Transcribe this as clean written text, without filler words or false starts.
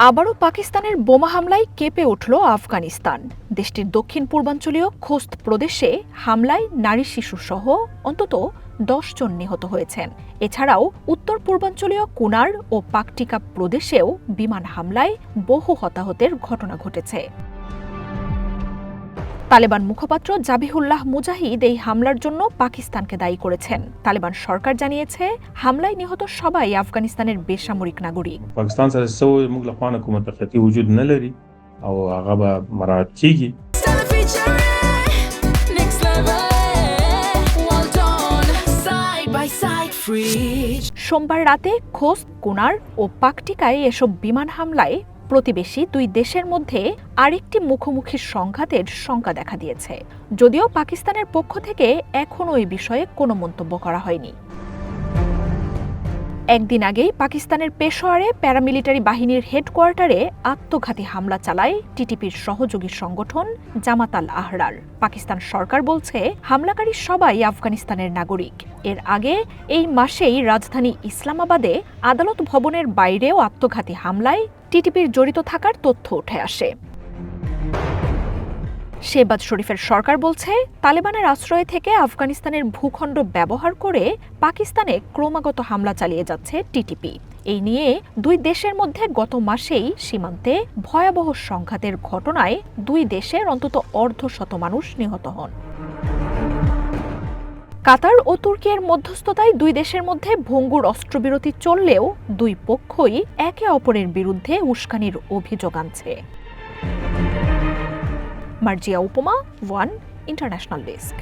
আবারও পাকিস্তানের বোমা হামলায় কেঁপে উঠল আফগানিস্তান। দেশটির দক্ষিণ পূর্বাঞ্চলীয় খোস্ত প্রদেশে হামলায় নারী শিশুসহ অন্তত 10 জন নিহত হয়েছেন। এছাড়াও উত্তর পূর্বাঞ্চলীয় কুনার ও পাকটিকা প্রদেশেও বিমান হামলায় বহু হতাহতের ঘটনা ঘটেছে। তালেবান মুখপাত্র জাবিহুল্লাহ মুজাহিদ এই হামলার জন্য পাকিস্তানকে দায়ী করেছেন। তালেবান সরকার জানিয়েছে, হামলায় নিহত সবাই আফগানিস্তানের বেসামরিক নাগরিক। পাকিস্তান سره سوی موږ له خوا نه کومه تخطي وجود نه لري او هغه به مراعات کیږي. সোমবার রাতে খোস্ত, কুনার ও পাকটিকায় এসব বিমান হামলায় প্রতিবেশী দুই দেশের মধ্যে আরেকটি মুখোমুখি সংঘাতের শঙ্কা দেখা দিয়েছে। যদিও পাকিস্তানের পক্ষ থেকে এখনও এই বিষয়ে কোনো মন্তব্য করা হয়নি। একদিন আগেই পাকিস্তানের পেশোয়ারে প্যারামিলিটারি বাহিনীর হেডকোয়ার্টারে আত্মঘাতী হামলা চালায় টিটিপির সহযোগী সংগঠন জামাত আল আহরার। পাকিস্তান সরকার বলছে, হামলাকারী সবাই আফগানিস্তানের নাগরিক। এর আগে এই মাসেই রাজধানী ইসলামাবাদে আদালত ভবনের বাইরেও আত্মঘাতী হামলায় টিটিপির জড়িত থাকার তথ্য উঠে আসে। শেহবাজ শরীফের সরকার বলছে, তালেবানের আশ্রয় থেকে আফগানিস্তানের ভূখণ্ড ব্যবহার করে পাকিস্তানে ক্রমাগত হামলা চালিয়ে যাচ্ছে টিটিপি। এই নিয়ে দুই দেশের মধ্যে গত মাসেই সীমান্তে ভয়াবহ সংঘাতের ঘটনায় দুই দেশের অন্তত অর্ধশত মানুষ নিহত হন। কাতার ও তুর্কির মধ্যস্থতায় দুই দেশের মধ্যে ভঙ্গুর অস্ত্রবিরতি চললেও দুই পক্ষই একে অপরের বিরুদ্ধে উস্কানির অভিযোগ আনছে। মার্জিয়া উপমা, ওয়ান ইন্টারন্যাশনাল ডেস্ক।